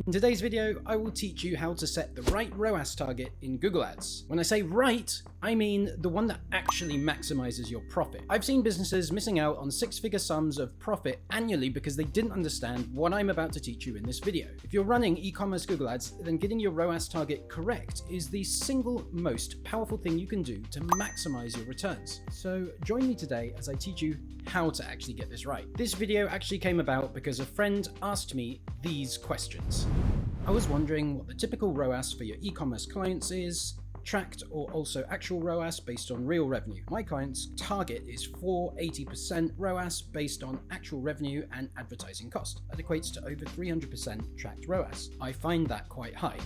In today's video, I will teach you how to set the right ROAS target in Google Ads. When I say right, I mean the one that actually maximizes your profit. I've seen businesses missing out on six-figure sums of profit annually because they didn't understand what I'm about to teach you in this video. If you're running e-commerce Google Ads, then getting your ROAS target correct is the single most powerful thing you can do to maximize your returns. So join me today as I teach you how to actually get this right. This video actually came about because a friend asked me these questions. I was wondering what the typical ROAS for your e-commerce clients is, tracked or also actual ROAS based on real revenue. My client's target is 480% ROAS based on actual revenue and advertising cost. That equates to over 300% tracked ROAS. I find that quite high.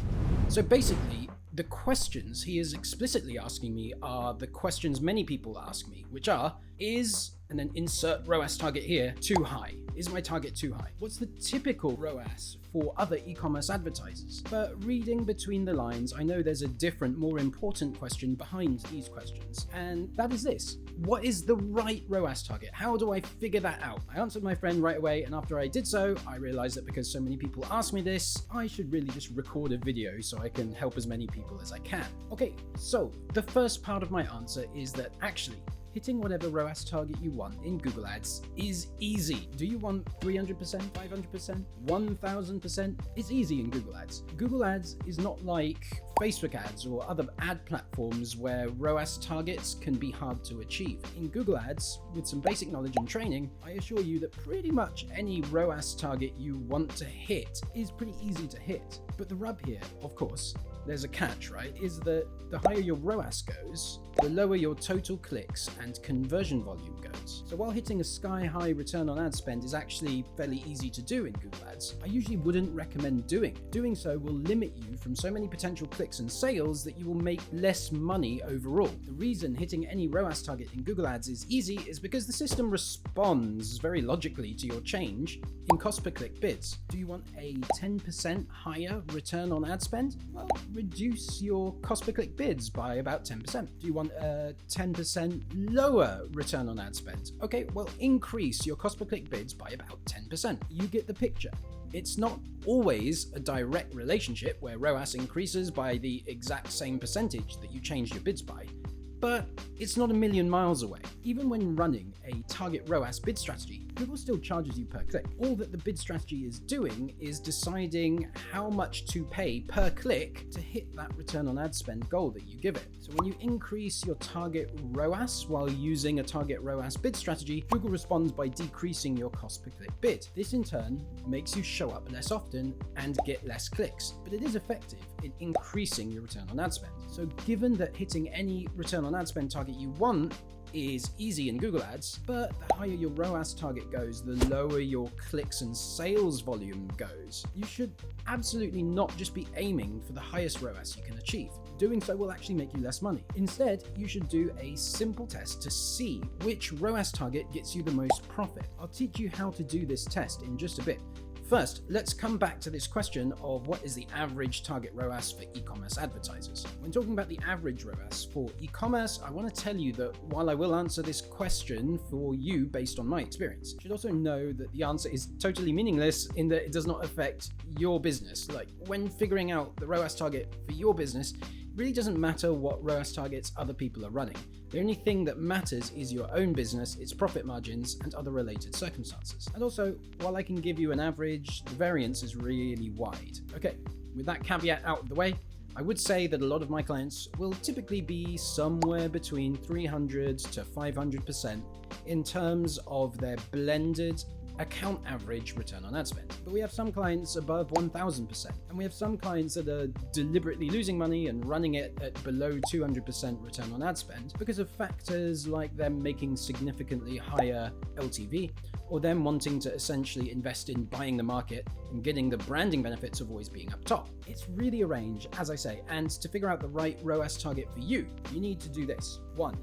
So basically, the questions he is explicitly asking me are the questions many people ask me, which are, is, and then insert ROAS target here, too high? Is my target too high? What's the typical ROAS for other e-commerce advertisers? But reading between the lines, I know there's a different, more important question behind these questions, and that is this. What is the right ROAS target? How do I figure that out? I answered my friend right away, and after I did so, I realized that because so many people ask me this, I should really just record a video so I can help as many people as I can. Okay, so the first part of my answer is that actually, hitting whatever ROAS target you want in Google Ads is easy. Do you want 300%, 500%, 1000%? It's easy in Google Ads. Google Ads is not like Facebook ads or other ad platforms where ROAS targets can be hard to achieve. In Google Ads, with some basic knowledge and training, I assure you that pretty much any ROAS target you want to hit is pretty easy to hit. But the rub here, of course, there's a catch, right, is that the higher your ROAS goes, the lower your total clicks and conversion volume goes. So while hitting a sky-high return on ad spend is actually fairly easy to do in Google Ads, I usually wouldn't recommend doing it. Doing so will limit you from so many potential clicks and sales that you will make less money overall. The reason hitting any ROAS target in Google Ads is easy is because the system responds very logically to your change in cost per click bids. Do you want a 10% higher return on ad spend? Well, reduce your cost per click bids by about 10%. Do you want a 10% lower return on ad spend? Okay, well, increase your cost per click bids by about 10%. You get the picture. It's not always a direct relationship where ROAS increases by the exact same percentage that you changed your bids by, but it's not a million miles away. Even when running a target ROAS bid strategy, Google still charges you per click. All that the bid strategy is doing is deciding how much to pay per click to hit that return on ad spend goal that you give it. So when you increase your target ROAS while using a target ROAS bid strategy, Google responds by decreasing your cost per click bid. This in turn makes you show up less often and get less clicks, but it is effective in increasing your return on ad spend. So given that hitting any return on ad spend target you want is easy in Google Ads, but the higher your ROAS target goes, the lower your clicks and sales volume goes. You should absolutely not just be aiming for the highest ROAS you can achieve. Doing so will actually make you less money. Instead, you should do a simple test to see which ROAS target gets you the most profit. I'll teach you how to do this test in just a bit. First, let's come back to this question of what is the average target ROAS for e-commerce advertisers. When talking about the average ROAS for e-commerce, I want to tell you that while I will answer this question for you based on my experience, you should also know that the answer is totally meaningless in that it does not affect your business. Like when figuring out the ROAS target for your business, it really doesn't matter what ROAS targets other people are running. The only thing that matters is your own business, its profit margins, and other related circumstances. And also, while I can give you an average, the variance is really wide. Okay, with that caveat out of the way, I would say that a lot of my clients will typically be somewhere between 300 to 500% in terms of their blended account average return on ad spend. But we have some clients above 1000%, and we have some clients that are deliberately losing money and running it at below 200% return on ad spend because of factors like them making significantly higher LTV or them wanting to essentially invest in buying the market and getting the branding benefits of always being up top. It's really a range, as I say, and to figure out the right ROAS target for you, you need to do this. 1.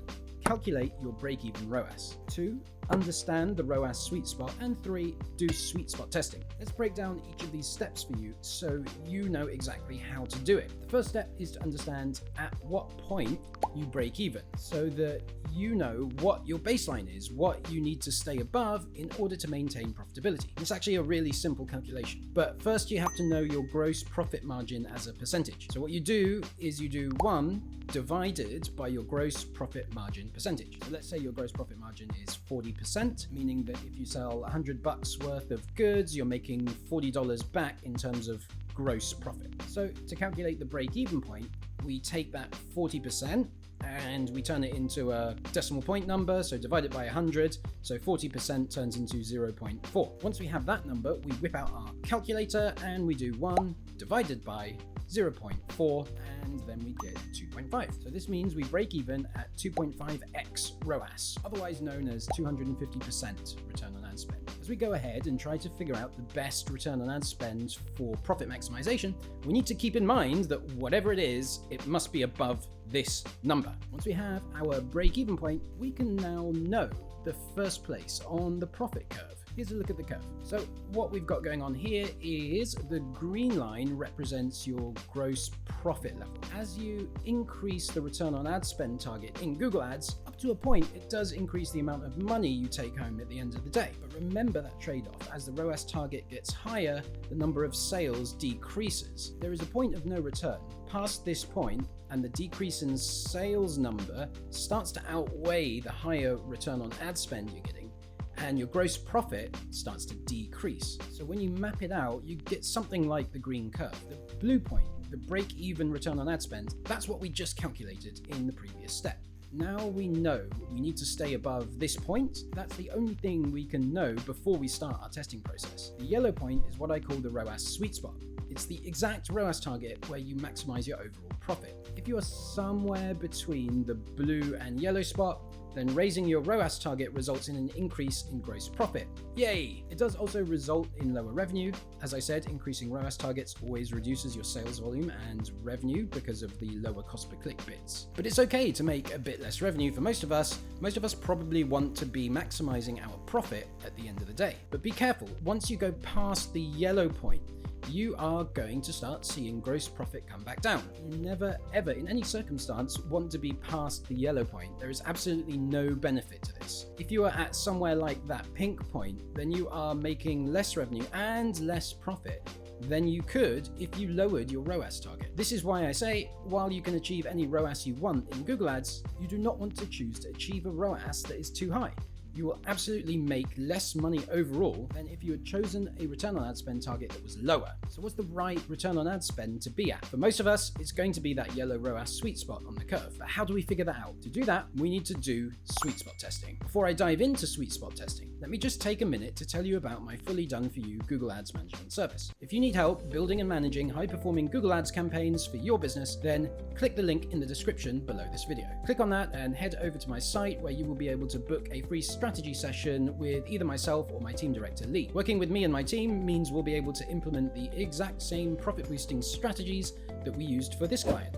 calculate your break-even ROAS. 2, understand the ROAS sweet spot. And 3, do sweet spot testing. Let's break down each of these steps for you so you know exactly how to do it. The first step is to understand at what point you break even, so that you know what your baseline is, what you need to stay above in order to maintain profitability. It's actually a really simple calculation, but first you have to know your gross profit margin as a percentage. So what you do is you do 1 divided by your gross profit margin percentage. So let's say your gross profit margin is 40%, meaning that if you sell $100 worth of goods, you're making $40 back in terms of gross profit. So to calculate the break-even point, we take that 40% and we turn it into a decimal point number, so divide it by 100, so 40% turns into 0.4. Once we have that number, we whip out our calculator and we do 1 divided by 0.4, and then we get 2.5. So this means we break even at 2.5x ROAS, otherwise known as 250% return on ad spend. As we go ahead and try to figure out the best return on ad spend for profit maximization, we need to keep in mind that whatever it is, it must be above this number. Once we have our break-even point, we can now know the first place on the profit curve. Here's a look at the curve. So what we've got going on here is the green line represents your gross profit level. As you increase the return on ad spend target in Google Ads, up to a point, it does increase the amount of money you take home at the end of the day. But remember that trade-off. As the ROAS target gets higher, the number of sales decreases. There is a point of no return. Past this point, and the decrease in sales number starts to outweigh the higher return on ad spend you're getting, and your gross profit starts to decrease. So when you map it out, you get something like the green curve. The blue point, the break-even return on ad spend, that's what we just calculated in the previous step. Now we know we need to stay above this point. That's the only thing we can know before we start our testing process. The yellow point is what I call the ROAS sweet spot. It's the exact ROAS target where you maximize your overall profit. If you are somewhere between the blue and yellow spot, then raising your ROAS target results in an increase in gross profit. Yay! It does also result in lower revenue. As I said, increasing ROAS targets always reduces your sales volume and revenue because of the lower cost per click bits. But it's okay to make a bit less revenue for most of us. Most of us probably want to be maximizing our profit at the end of the day. But be careful, once you go past the yellow point, you are going to start seeing gross profit come back down. You never, ever, in any circumstance, want to be past the yellow point. There is absolutely no benefit to this. If you are at somewhere like that pink point, then you are making less revenue and less profit than you could if you lowered your ROAS target. This is why I say, while you can achieve any ROAS you want in Google Ads, you do not want to choose to achieve a ROAS that is too high. You will absolutely make less money overall than if you had chosen a return on ad spend target that was lower. So what's the right return on ad spend to be at? For most of us, it's going to be that yellow ROAS sweet spot on the curve. But how do we figure that out? To do that, we need to do sweet spot testing. Before I dive into sweet spot testing, let me just take a minute to tell you about my fully done for you Google Ads management service. If you need help building and managing high-performing Google Ads campaigns for your business, then click the link in the description below this video. Click on that and head over to my site where you will be able to book a free strategy session with either myself or my team director Lee. Working with me and my team means we'll be able to implement the exact same profit boosting strategies that we used for this client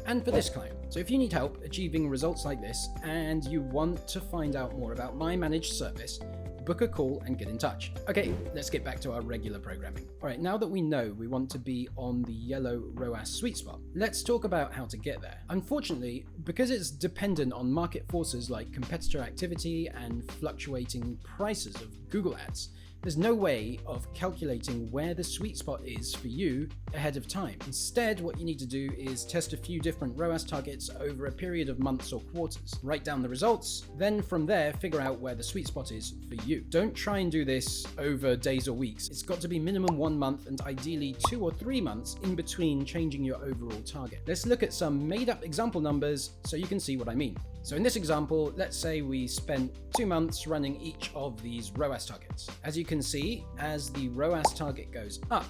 and for this client. So if you need help achieving results like this and you want to find out more about my managed service, book a call and get in touch. Okay, let's get back to our regular programming. All right, now that we know we want to be on the yellow ROAS sweet spot, let's talk about how to get there. Unfortunately, because it's dependent on market forces like competitor activity and fluctuating prices of Google Ads, there's no way of calculating where the sweet spot is for you ahead of time. Instead, what you need to do is test a few different ROAS targets over a period of months or quarters. Write down the results, then from there, figure out where the sweet spot is for you. Don't try and do this over days or weeks. It's got to be minimum 1 month and ideally 2 or 3 months in between changing your overall target. Let's look at some made up example numbers so you can see what I mean. So in this example, let's say we spent 2 months running each of these ROAS targets. As you can see, as the ROAS target goes up,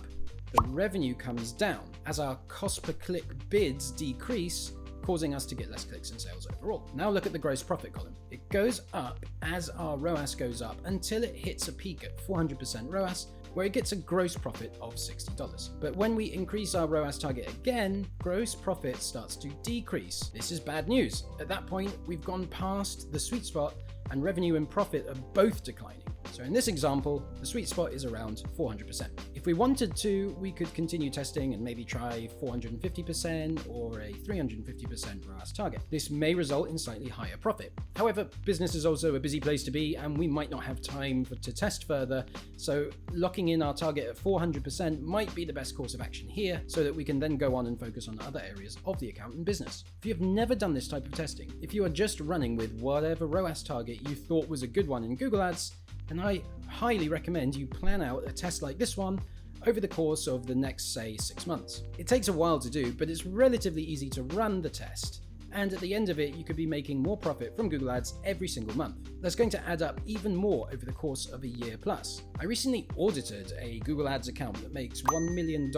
the revenue comes down as our cost per click bids decrease, causing us to get less clicks and sales overall. Now look at the gross profit column. It goes up as our ROAS goes up until it hits a peak at 400% ROAS where it gets a gross profit of $60. But when we increase our ROAS target again, gross profit starts to decrease. This is bad news. At that point, we've gone past the sweet spot and revenue and profit are both declining. So in this example, the sweet spot is around 400%. If we wanted to, we could continue testing and maybe try 450% or a 350% ROAS target. This may result in slightly higher profit. However, business is also a busy place to be and we might not have time to test further, so locking in our target at 400% might be the best course of action here so that we can then go on and focus on other areas of the account and business. If you have never done this type of testing, if you are just running with whatever ROAS target you thought was a good one in Google Ads, then I highly recommend you plan out a test like this one over the course of the next, say, 6 months. It takes a while to do, but it's relatively easy to run the test, and at the end of it, you could be making more profit from Google Ads every single month. That's going to add up even more over the course of a year plus. I recently audited a Google Ads account that makes $1 million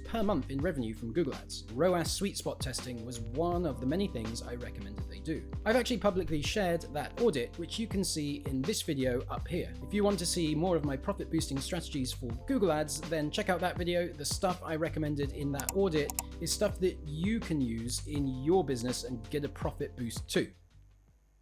per month in revenue from Google Ads. ROAS sweet spot testing was one of the many things I recommended they do. I've actually publicly shared that audit, which you can see in this video up here. If you want to see more of my profit boosting strategies for Google Ads, then check out that video. The stuff I recommended in that audit is stuff that you can use in your business and get a profit boost too.